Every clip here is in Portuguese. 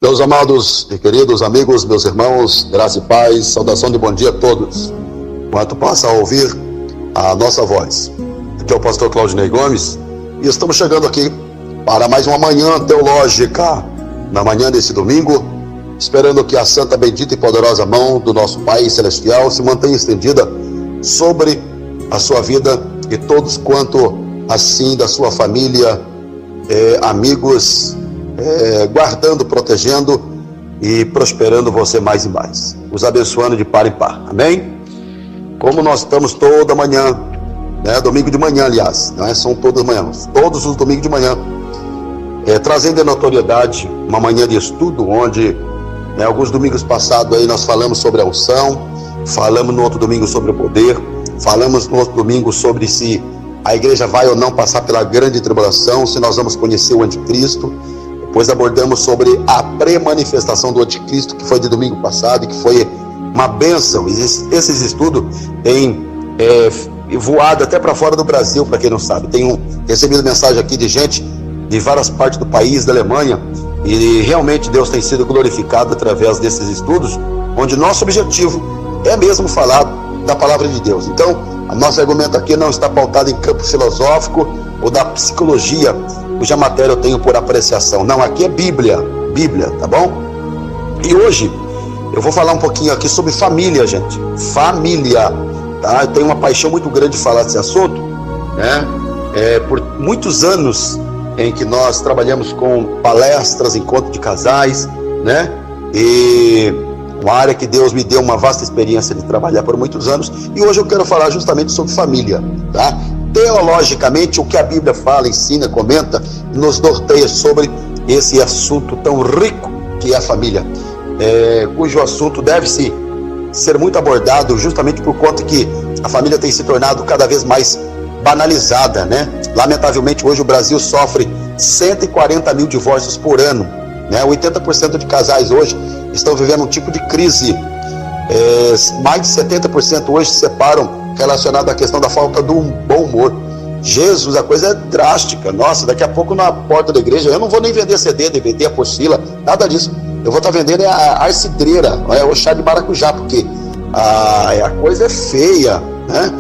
Meus amados e queridos amigos, meus irmãos, graça e paz, saudação de bom dia a todos. Quanto possa ouvir a nossa voz. Aqui é o pastor Claudinei Gomes e estamos chegando aqui para mais uma manhã teológica, na manhã desse domingo, esperando que a santa, bendita e poderosa mão do nosso Pai Celestial se mantenha estendida sobre a sua vida e todos quanto assim da sua família, amigos, guardando, protegendo e prosperando você mais e mais, os abençoando de par em par, amém? Como nós estamos toda manhã, domingo de manhã, aliás, não é? São todas manhãs, todos os domingos de manhã, trazendo a notoriedade, uma manhã de estudo, onde alguns domingos passados aí nós falamos sobre a unção, falamos no outro domingo sobre o poder, falamos no outro domingo sobre se a igreja vai ou não passar pela grande tribulação, se nós vamos conhecer o anticristo. Depois abordamos sobre a pré-manifestação do anticristo, que foi de domingo passado e que foi uma bênção. Esses estudos têm voado até para fora do Brasil, para quem não sabe. Tenho recebido mensagem aqui de gente de várias partes do país, da Alemanha, e realmente Deus tem sido glorificado através desses estudos, onde nosso objetivo é mesmo falar da palavra de Deus. Então, o nosso argumento aqui não está pautado em campo filosófico ou da psicologia, cuja matéria eu tenho por apreciação. Não, aqui é Bíblia, tá bom? E hoje eu vou falar um pouquinho aqui sobre família, gente. Família, tá? Eu tenho uma paixão muito grande de falar desse assunto, né? Por muitos anos em que nós trabalhamos com palestras, encontros de casais, né? E uma área que Deus me deu uma vasta experiência de trabalhar por muitos anos, e hoje eu quero falar justamente sobre família, tá? Teologicamente, o que a Bíblia fala, ensina, comenta, nos norteia sobre esse assunto tão rico que é a família, cujo assunto deve ser muito abordado justamente por conta que a família tem se tornado cada vez mais banalizada, né? Lamentavelmente, hoje o Brasil sofre 140 mil divórcios por ano, né? 80% de casais hoje estão vivendo um tipo de crise, mais de 70% hoje se separam relacionado à questão da falta do bom humor. Jesus, a coisa é drástica. Nossa, daqui a pouco na porta da igreja, eu não vou nem vender CD, DVD, apostila, nada disso. Eu vou estar vendendo a arcidreira, o chá de maracujá, porque a coisa é feia, né?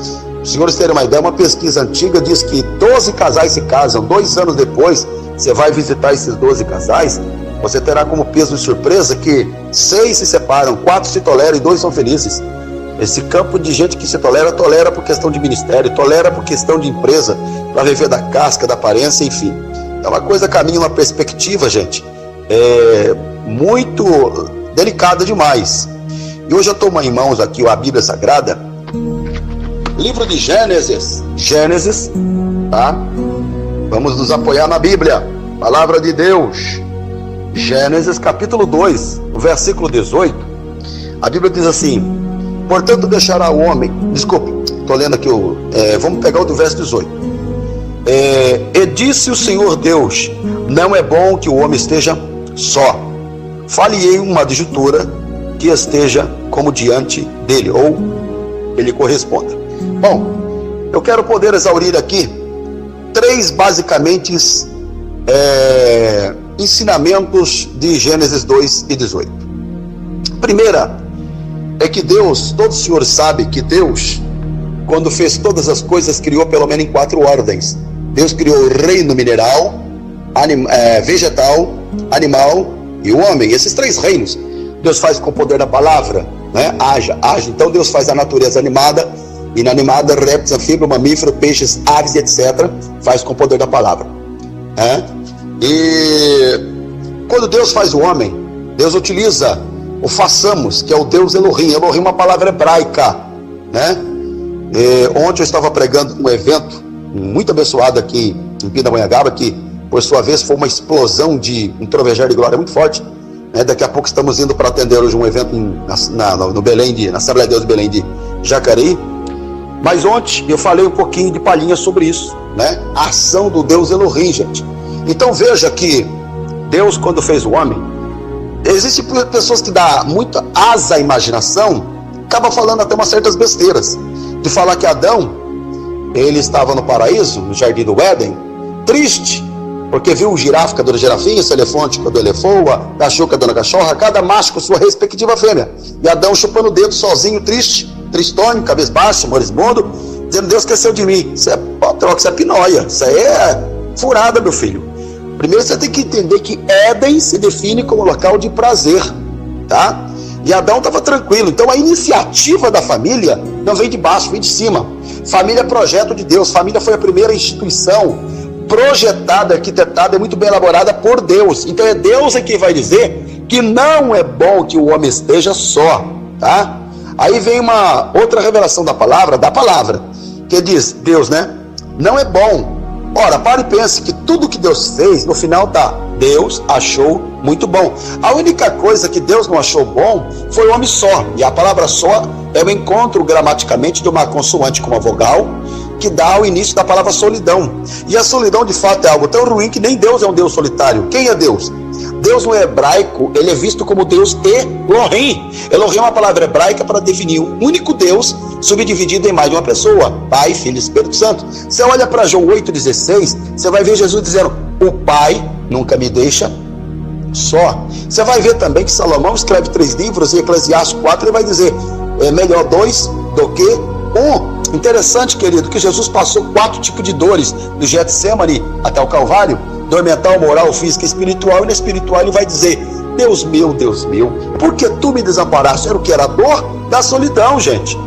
Os senhores terem uma ideia, uma pesquisa antiga diz que 12 casais se casam, 2 anos depois, você vai visitar esses 12 casais, você terá como peso de surpresa que 6 se separam, 4 se toleram e 2 são felizes. Esse campo de gente que se tolera por questão de ministério, tolera por questão de empresa, para viver da casca, da aparência, enfim. É uma coisa, caminha uma perspectiva, gente, muito delicada demais. E hoje eu tomo em mãos aqui a Bíblia Sagrada, livro de Gênesis, tá? Vamos nos apoiar na Bíblia, palavra de Deus. Gênesis capítulo 2, o versículo 18, a Bíblia diz assim: portanto deixará o homem, estou lendo aqui, vamos pegar o do verso 18, e disse o Senhor Deus, não é bom que o homem esteja só, fale-ei uma adjutora que esteja como diante dele, ou ele corresponda. Bom, eu quero poder exaurir aqui 3 basicamente ensinamentos de Gênesis 2 e 18. Primeira é que Deus, todos os senhores sabem que Deus, quando fez todas as coisas, criou pelo menos em 4 ordens. Deus criou o reino mineral, vegetal, animal e o homem. Esses 3 reinos Deus faz com o poder da palavra, né? Haja. Então Deus faz a natureza animada, inanimada, répteis, anfíbios, mamíferos, peixes, aves, etc. Faz com o poder da palavra, né? E quando Deus faz o homem, Deus utiliza o façamos, que é o Deus Elohim. Elohim é uma palavra hebraica, né? Ontem eu estava pregando num evento muito abençoado aqui em Pindamonhangaba, que por sua vez foi uma explosão de um trovejar de glória muito forte, né? Daqui a pouco estamos indo para atender hoje um evento no Belém, na Assembleia de Deus de Belém de Jacareí. Mas ontem eu falei um pouquinho de palhinha sobre isso, né? A ação do Deus Elohim, gente. Então veja que Deus, quando fez o homem, existem pessoas que dão muita asa à imaginação, acabam falando até umas certas besteiras, de falar que Adão, ele estava no paraíso, no jardim do Éden, triste, Porque viu o girafa com a dona girafinha, esse elefante com a dona elefoa, cachorro com a dona cachorra, cada macho com sua respectiva fêmea. E Adão chupando o dedo sozinho, triste, tristonho, cabisbaixo, moribundo, dizendo: Deus esqueceu de mim. Isso é troca, isso é pinóia, isso aí é furada, meu filho. Primeiro você tem que entender que Éden se define como local de prazer, tá? E Adão estava tranquilo. Então a iniciativa da família não vem de baixo, vem de cima. Família é projeto de Deus. Família foi a primeira instituição projetada, arquitetada e muito bem elaborada por Deus. Então é Deus quem vai dizer que não é bom que o homem esteja só, tá? Aí vem uma outra revelação da palavra, que diz, Deus, né? Não é bom. Ora, pare e pense que tudo que Deus fez, no final tá, Deus achou muito bom. A única coisa que Deus não achou bom foi o homem só. E a palavra só é o encontro gramaticamente de uma consoante com uma vogal, que dá o início da palavra solidão. E a solidão de fato é algo tão ruim que nem Deus é um Deus solitário. Quem é Deus? Deus no hebraico, ele é visto como Deus Elohim. Elohim é uma palavra hebraica para definir o único Deus subdividido em mais de uma pessoa, Pai, Filho e Espírito Santo. Você olha para João 8,16, você vai ver Jesus dizendo: o Pai nunca me deixa só. Você vai ver também que Salomão escreve 3 livros, e Eclesiastes 4 ele vai dizer: é melhor 2 do que 1. Interessante, querido, que Jesus passou 4 tipos de dores, do Getsemane até o Calvário: dor mental, moral, física, espiritual. E na espiritual ele vai dizer: Deus meu, por que tu me desamparaste? Era o que? Era a dor da solidão, gente.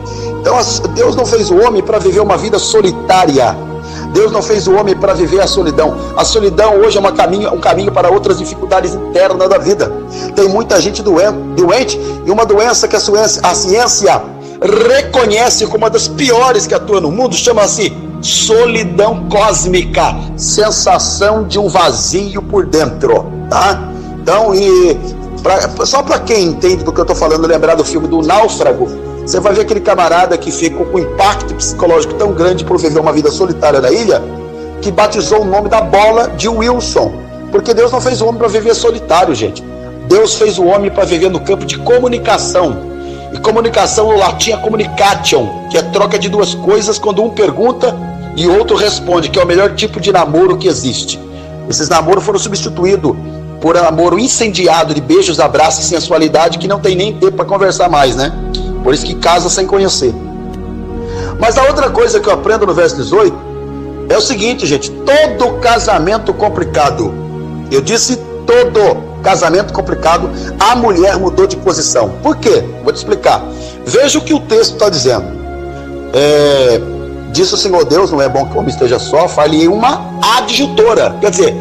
Então Deus não fez o homem para viver uma vida solitária. Deus não fez o homem para viver a solidão. A solidão hoje é um caminho para outras dificuldades internas da vida. Tem muita gente doente, e uma doença que a ciência reconhece como uma das piores que atua no mundo, chama-se solidão cósmica, sensação de um vazio por dentro, tá? Então, só para quem entende do que eu estou falando, lembrar do filme do Náufrago, você vai ver aquele camarada que ficou com um impacto psicológico tão grande por viver uma vida solitária na ilha, que batizou o nome da bola de Wilson. Porque Deus não fez o homem para viver solitário, gente. Deus fez o homem para viver no campo de comunicação. E comunicação no latim é communicatio, que é troca de duas coisas quando um pergunta e o outro responde, que é o melhor tipo de namoro que existe. Esses namoros foram substituídos por namoro incendiado de beijos, abraços e sensualidade, que não tem nem tempo para conversar mais, né? Por isso que casa sem conhecer. Mas a outra coisa que eu aprendo no verso 18 é o seguinte, gente: todo casamento complicado, eu disse todo casamento complicado, a mulher mudou de posição. Por quê? Vou te explicar. Veja o que o texto está dizendo. Disse o Senhor Deus: não é bom que o homem esteja só, fale uma adjutora. Quer dizer,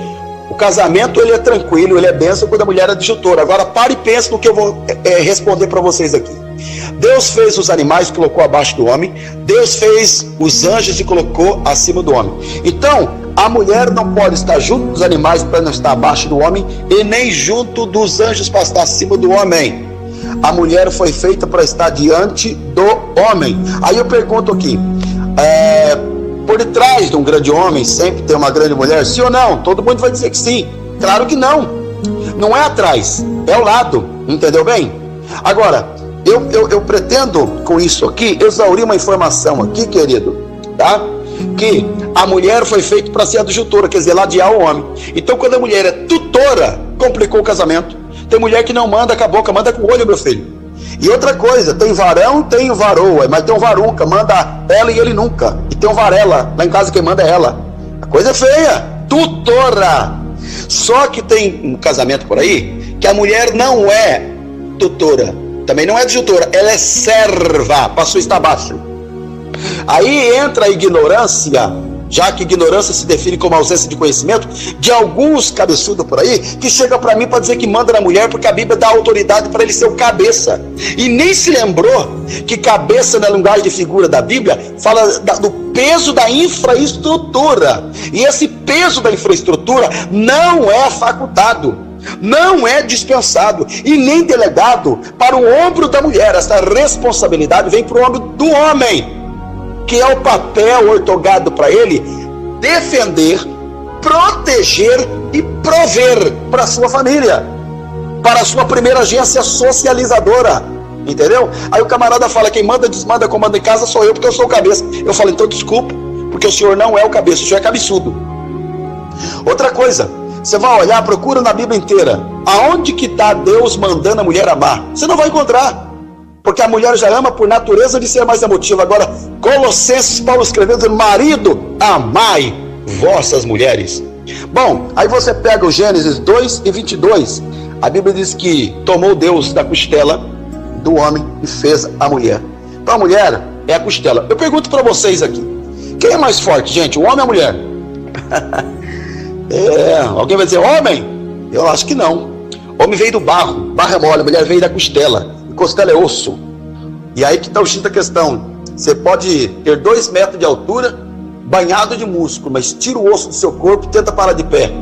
o casamento ele é tranquilo, ele é bênção quando a mulher é adjutora. Agora pare e pense no que eu vou responder para vocês aqui. Deus fez os animais e colocou abaixo do homem. Deus fez os anjos e colocou acima do homem. Então, a mulher não pode estar junto dos animais para não estar abaixo do homem, e nem junto dos anjos para estar acima do homem. A mulher foi feita para estar diante do homem. Aí eu pergunto aqui, por detrás de um grande homem sempre tem uma grande mulher, sim ou não? Todo mundo vai dizer que sim. Claro que não. Não é atrás, é ao lado. Entendeu bem? Agora, eu pretendo com isso aqui exaurir uma informação aqui, querido, tá? Que a mulher foi feita para ser adjutora, quer dizer, ladear o homem. Então, quando a mulher é tutora, complicou o casamento. Tem mulher que não manda com a boca, manda com o olho, meu filho. E outra coisa, tem varão, tem o varoa, mas tem um varunca, manda ela e ele nunca. E tem um varela, lá em casa quem manda é ela. A coisa é feia, tutora. Só que tem um casamento por aí que a mulher não é tutora, também não é adjutora, ela é serva, passou está abaixo. Aí entra a ignorância, já que ignorância se define como ausência de conhecimento, de alguns cabeçudos por aí, que chega para mim para dizer que manda na mulher, porque a Bíblia dá autoridade para ele ser o cabeça. E nem se lembrou que cabeça, na linguagem de figura da Bíblia, fala do peso da infraestrutura. E esse peso da infraestrutura não é facultado, não é dispensado e nem delegado para o ombro da mulher. Essa responsabilidade vem para o ombro do homem, que é o papel ortogado para ele defender, proteger e prover para a sua família, para a sua primeira agência socializadora, entendeu? Aí o camarada fala: quem manda, desmanda, comanda em casa sou eu, porque eu sou o cabeça. Eu falo: então desculpa, porque o senhor não é o cabeça, o senhor é cabeçudo. Outra coisa, você vai olhar, procura na Bíblia inteira, aonde que está Deus mandando a mulher amar? Você não vai encontrar, porque a mulher já ama por natureza de ser mais emotiva. Agora, Colossenses, Paulo escreveu, dizendo: marido, amai vossas mulheres. Bom, aí você pega o Gênesis 2:22, a Bíblia diz que tomou Deus da costela do homem e fez a mulher. Então a mulher é a costela. Eu pergunto para vocês aqui, quem é mais forte, gente, o homem ou a mulher? Alguém vai dizer homem? Eu acho que não. Homem veio do barro, barro é mole, a mulher veio da costela, e costela é osso. E aí que está o X da questão. Você pode ter 2 metros de altura, banhado de músculo, mas tira o osso do seu corpo e tenta parar de pé.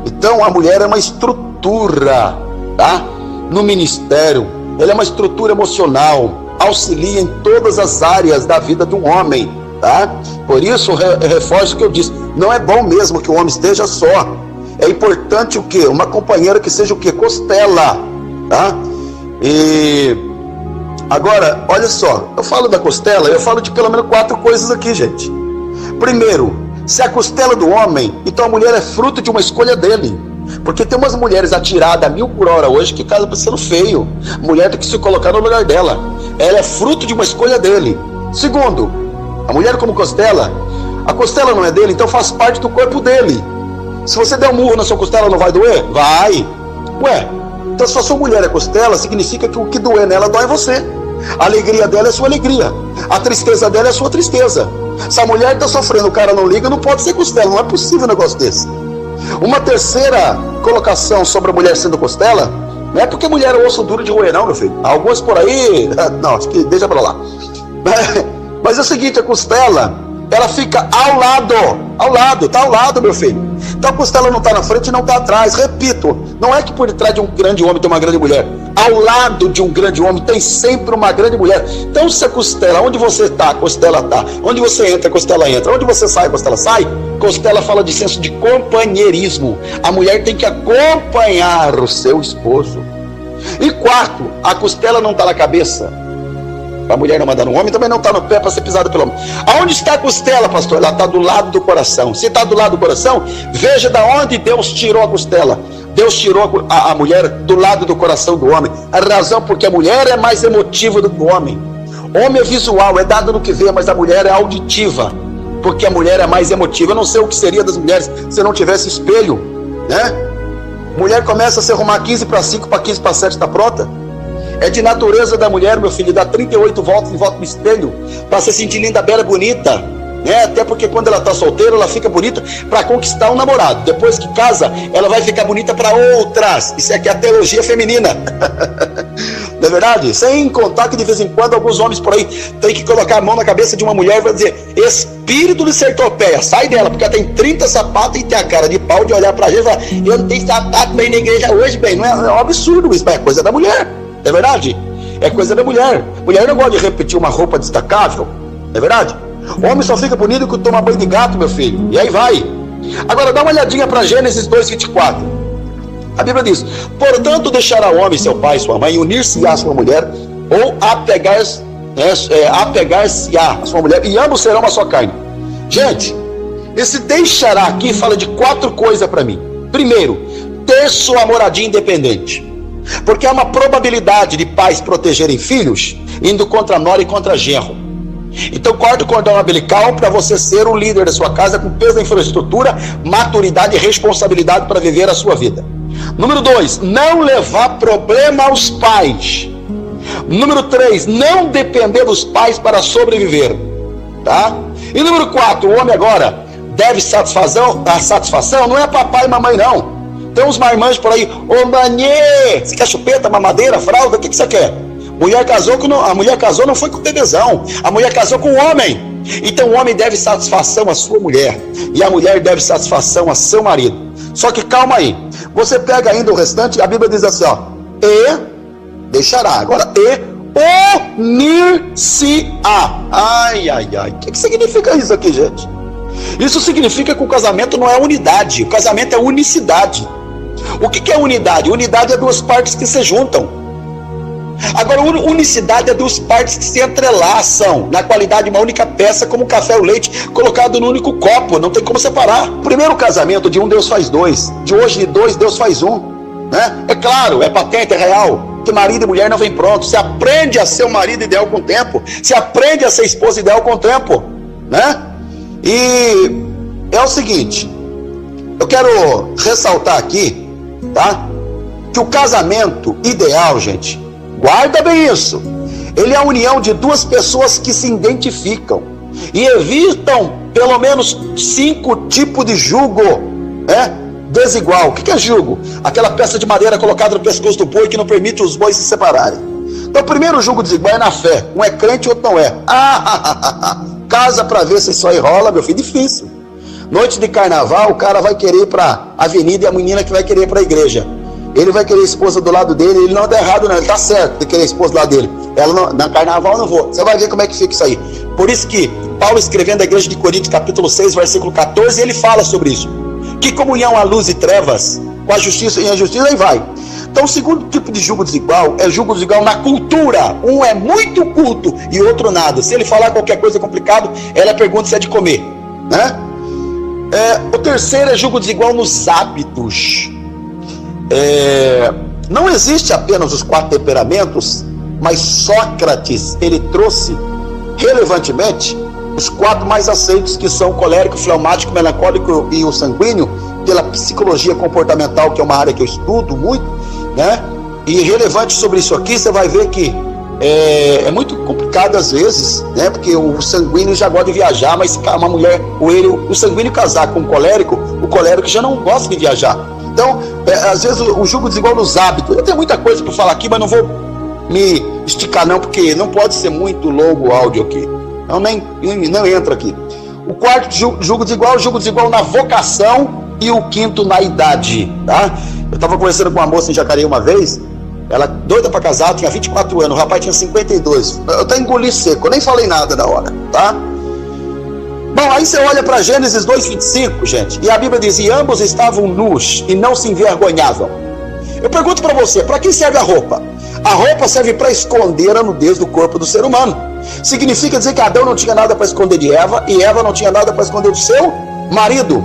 Então a mulher é uma estrutura, tá? No ministério, ela é uma estrutura emocional, auxilia em todas as áreas da vida de um homem, tá? Por isso, reforço o que eu disse, não é bom mesmo que o homem esteja só. É importante o quê? Uma companheira que seja o quê? Costela, tá? E agora, olha só, eu falo da costela, eu falo de pelo menos 4 coisas aqui, gente. Primeiro, se a costela do homem, então a mulher é fruto de uma escolha dele. Porque tem umas mulheres atiradas a 1000 por hora hoje que casam parecendo feio. A mulher tem que se colocar no lugar dela. Ela é fruto de uma escolha dele. Segundo, a mulher como costela, a costela não é dele, então faz parte do corpo dele. Se você der um murro na sua costela, não vai doer? Vai. Ué, então se a sua mulher é costela, significa que o que doer nela dói você. A alegria dela é sua alegria, a tristeza dela é sua tristeza. Se a mulher está sofrendo, o cara não liga, não pode ser costela, não é possível um negócio desse. Uma terceira colocação sobre a mulher sendo costela, não é porque mulher é osso duro de roer, não, meu filho. Alguns por aí, não, acho que deixa pra lá. Mas é o seguinte, a costela, ela fica ao lado, tá ao lado, meu filho. Então a costela não está na frente e não está atrás. Repito, não é que por detrás de um grande homem tem uma grande mulher. Ao lado de um grande homem tem sempre uma grande mulher. Então se a costela, onde você está, a costela está. Onde você entra, a costela entra. Onde você sai, a costela sai. Costela fala de senso de companheirismo. A mulher tem que acompanhar o seu esposo. E quarto, a costela não está na cabeça. A mulher não manda no homem, também não está no pé para ser pisada pelo homem. Aonde está a costela, pastor? Ela está do lado do coração. Se está do lado do coração, veja da onde Deus tirou a costela. Deus tirou a mulher do lado do coração do homem. A razão porque a mulher é mais emotiva do que o homem. O homem é visual, é dado no que vê, mas a mulher é auditiva, porque a mulher é mais emotiva. Eu não sei o que seria das mulheres se não tivesse espelho, né? Mulher começa a se arrumar 15 para 5, para 15 para 7 está pronta. É de natureza da mulher, meu filho, dar 38 voltas em volta do espelho para se sentir linda, bela, bonita, né? Até porque quando ela está solteira, ela fica bonita para conquistar um namorado. Depois que casa, ela vai ficar bonita para outras. Isso aqui é a teologia feminina. Não é verdade? Sem contar que de vez em quando alguns homens por aí têm que colocar a mão na cabeça de uma mulher e vai dizer: espírito de sertopeia, sai dela, porque ela tem 30 sapatos e tem a cara de pau de olhar pra gente e falar: eu não tenho sapato bem na igreja hoje, bem. Não é um absurdo isso, mas é coisa da mulher. É verdade? É coisa da mulher. Mulher não gosta de repetir uma roupa destacável. É verdade? O homem só fica bonito quando toma banho de gato, meu filho. E aí vai. Agora dá uma olhadinha para Gênesis 2:24. A Bíblia diz: portanto deixará o homem seu pai e sua mãe, unir-se-á a sua mulher, ou apegar-se-á a sua mulher, e ambos serão uma só carne. Gente, esse deixará aqui fala de 4 coisas para mim. Primeiro, ter sua moradia independente. Porque há uma probabilidade de pais protegerem filhos indo contra nora e contra genro. Então corta o cordão umbilical para você ser o líder da sua casa, com peso da infraestrutura, maturidade e responsabilidade para viver a sua vida. Número 2, não levar problema aos pais. Número 3, não depender dos pais para sobreviver, tá? E número 4, o homem agora deve satisfação, a satisfação não é papai e mamãe não. Tem uns marmanjos por aí: ô manê, você quer chupeta, mamadeira, fralda, o que você quer? A mulher casou não foi com o bebezão, a mulher casou com o homem. Então o homem deve satisfação à sua mulher, e a mulher deve satisfação a seu marido. Só que calma aí, você pega ainda o restante, a Bíblia diz assim, ó: e deixará, agora unir-se-á. Ai, o que significa isso aqui, gente? Isso significa que o casamento não é unidade, o casamento é unicidade. O que é unidade? Unidade é 2 partes que se juntam. Agora, unicidade é duas partes que se entrelaçam na qualidade de uma única peça, como o café e o leite colocado no único copo, não tem como separar. O primeiro casamento, de um Deus faz dois, de hoje de dois Deus faz um, né? É claro, é patente, é real, que marido e mulher não vem pronto. Você aprende a ser o marido ideal com o tempo, você aprende a ser esposa ideal com o tempo, né? E é o seguinte, eu quero ressaltar aqui, tá? Que o casamento ideal, gente, guarda bem isso, ele é a união de duas pessoas que se identificam e evitam pelo menos 5 tipos de jugo, né, desigual. O que é jugo? Aquela peça de madeira colocada no pescoço do boi que não permite os bois se separarem. Então, o primeiro jugo desigual é na fé. Um é crente e outro não é. Casa pra ver se isso aí rola, meu filho, difícil. Noite de carnaval, o cara vai querer ir pra avenida e a menina que vai querer ir pra igreja. Ele vai querer a esposa do lado dele, ele não está errado não, ele está certo de querer a esposa do lado dele. Ela não, na carnaval eu não vou. Você vai ver como é que fica isso aí. Por isso que Paulo, escrevendo a igreja de Corinto, capítulo 6, versículo 14, ele fala sobre isso. Que comunhão há luz e trevas, com a justiça e a injustiça, aí vai. Então, o segundo tipo de jugo desigual é jugo desigual na cultura. Um é muito culto e o outro nada. Se ele falar qualquer coisa complicada, ela pergunta se é de comer, né? O terceiro é jugo desigual nos hábitos. Não existe apenas os 4 temperamentos, mas Sócrates, ele trouxe relevantemente os 4 mais aceitos, que são o colérico, fleumático, melancólico e o sanguíneo, pela psicologia comportamental, que é uma área que eu estudo muito, né? E relevante sobre isso aqui, você vai ver que é muito complicado às vezes, né? Porque o sanguíneo já gosta de viajar, mas se uma mulher, o sanguíneo casar com o colérico já não gosta de viajar. Então, às vezes o jugo desigual nos hábitos. Eu tenho muita coisa para falar aqui, mas não vou me esticar não, porque não pode ser muito longo o áudio aqui. Não, não entra aqui. O quarto jugo desigual na vocação, e o quinto na idade, tá? Eu estava conversando com uma moça em Jacareí uma vez, ela doida para casar, tinha 24 anos, o rapaz tinha 52. Eu até engoli seco, eu nem falei nada na hora, tá? Bom, aí você olha para Gênesis 2:25, gente, e a Bíblia diz: e ambos estavam nus e não se envergonhavam. Eu pergunto para você, para que serve a roupa? A roupa serve para esconder a nudez do corpo do ser humano. Significa dizer que Adão não tinha nada para esconder de Eva, e Eva não tinha nada para esconder do seu marido.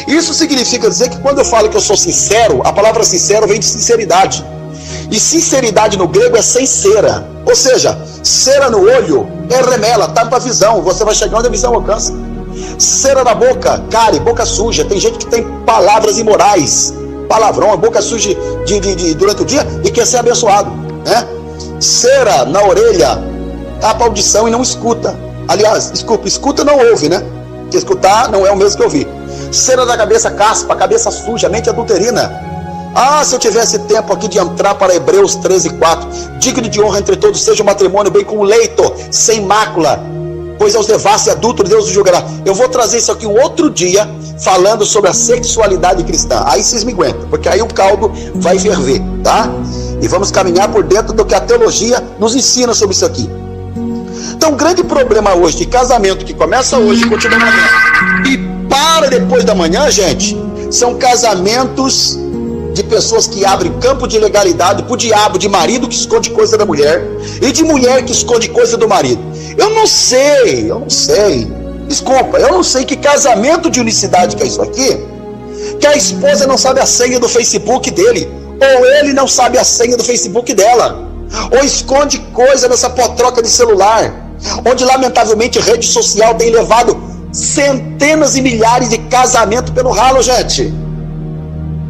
Isso significa dizer que quando eu falo que eu sou sincero, a palavra sincero vem de sinceridade. E sinceridade no grego é sem cera. Ou seja, cera no olho é remela, tapa a visão, você vai chegar onde a visão alcança. Cera na boca, cárie, boca suja. Tem gente que tem palavras imorais, palavrão, a boca suja durante o dia e quer ser abençoado, né? Cera na orelha, tapa a audição e não escuta. Aliás, desculpa, escuta não ouve, né? Porque escutar não é o mesmo que ouvir. Cera da cabeça, caspa, cabeça suja, mente adulterina. Se eu tivesse tempo aqui de entrar para Hebreus 13:4, digno de honra entre todos seja o matrimônio, bem como leito, sem mácula, pois aos devassos e adúlteros Deus o julgará. Eu vou trazer isso aqui um outro dia, falando sobre a sexualidade cristã. Aí vocês me aguentam, porque aí o caldo vai ferver, tá? E vamos caminhar por dentro do que a teologia nos ensina sobre isso aqui. Então, o grande problema hoje de casamento que começa hoje e continua amanhã e para depois da manhã, gente, são casamentos de pessoas que abrem campo de ilegalidade pro diabo, de marido que esconde coisa da mulher e de mulher que esconde coisa do marido. Eu não sei, desculpa, eu não sei que casamento de unicidade que é isso aqui, que a esposa não sabe a senha do Facebook dele, ou ele não sabe a senha do Facebook dela, ou esconde coisa nessa potroca de celular, onde lamentavelmente rede social tem levado centenas e milhares de casamentos pelo ralo, gente.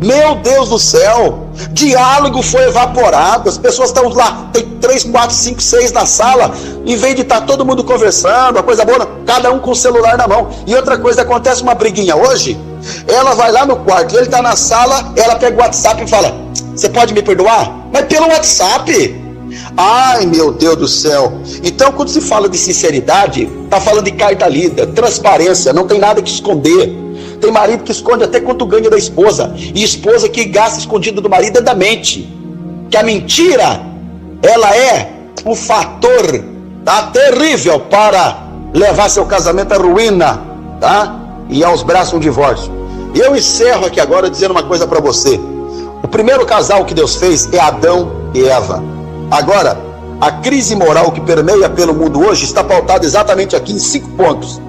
Meu Deus do céu, diálogo foi evaporado, as pessoas estão lá, tem 3, 4, 5, 6 na sala, em vez de estar todo mundo conversando, a coisa boa, cada um com o celular na mão. E outra coisa, acontece uma briguinha hoje, ela vai lá no quarto, ele está na sala, ela pega o WhatsApp e fala: você pode me perdoar? Mas pelo WhatsApp. Ai, meu Deus do céu. Então, quando se fala de sinceridade, está falando de carta lida, transparência, não tem nada que esconder. Tem marido que esconde até quanto ganha da esposa, e esposa que gasta escondido do marido é da mente. Que a mentira, ela é um fator, tá, terrível para levar seu casamento à ruína, tá? E aos braços um divórcio. E eu encerro aqui agora dizendo uma coisa para você. O primeiro casal que Deus fez é Adão e Eva. Agora, a crise moral que permeia pelo mundo hoje está pautada exatamente aqui em 5 pontos.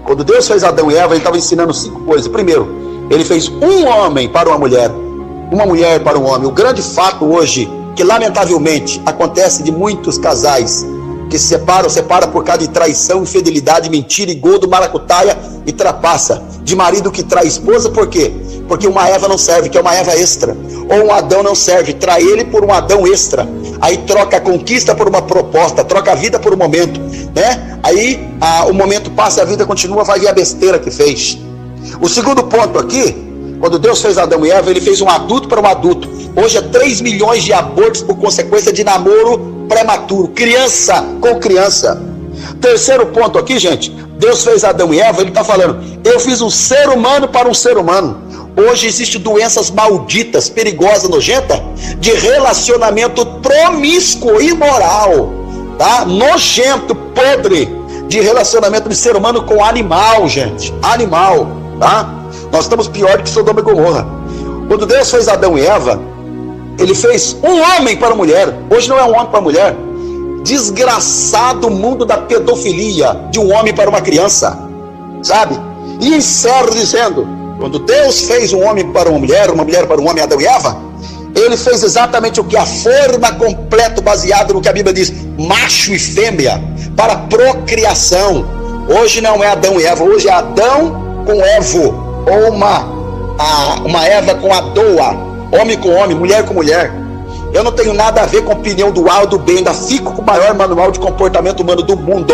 Quando Deus fez Adão e Eva, ele estava ensinando 5 coisas. Primeiro, ele fez um homem para uma mulher para um homem. O grande fato hoje, que lamentavelmente acontece de muitos casais que se separam por causa de traição, infidelidade, mentira, engodo, maracutaia e trapaça. De marido que trai esposa, por quê? Porque uma Eva não serve, que é uma Eva extra. Ou um Adão não serve, trai ele por um Adão extra. Aí troca a conquista por uma proposta, troca a vida por um momento, né? Aí o momento passa e a vida continua, vai ver a besteira que fez. O segundo ponto aqui, quando Deus fez Adão e Eva, ele fez um adulto para um adulto. Hoje é 3 milhões de abortos por consequência de namoro prematuro, criança com criança. Terceiro ponto aqui, gente, Deus fez Adão e Eva, ele está falando, eu fiz um ser humano para um ser humano. Hoje existem doenças malditas, perigosas, nojentas, de relacionamento promíscuo, imoral, tá? Nojento, podre, de relacionamento de ser humano com animal, gente, animal, tá? Nós estamos pior do que Sodoma e Gomorra. Quando Deus fez Adão e Eva, ele fez um homem para a mulher. Hoje não é um homem para a mulher. Desgraçado mundo da pedofilia, de um homem para uma criança, sabe? E encerro dizendo, quando Deus fez um homem para uma mulher para um homem, Adão e Eva, ele fez exatamente o que? A forma completa, baseada no que a Bíblia diz, macho e fêmea, para procriação. Hoje não é Adão e Eva, hoje é Adão com Evo, ou uma Eva com Adoa, homem com homem, mulher com mulher. Eu não tenho nada a ver com a opinião do A ou do B, ainda fico com o maior manual de comportamento humano do mundo.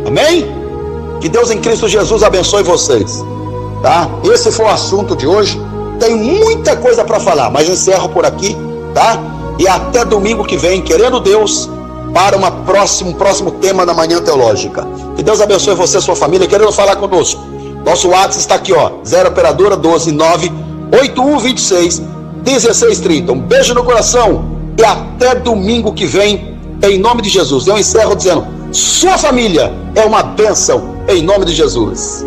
Amém? Que Deus em Cristo Jesus abençoe vocês, tá? Esse foi o assunto de hoje. Tem muita coisa para falar, mas encerro por aqui, tá? E até domingo que vem, querendo Deus, para um próximo tema na Manhã Teológica. Que Deus abençoe você e sua família, querendo falar conosco. Nosso WhatsApp está aqui, ó, 0 operadora 12 9 8126 1630. Um beijo no coração e até domingo que vem, em nome de Jesus. Eu encerro dizendo, sua família é uma bênção, em nome de Jesus.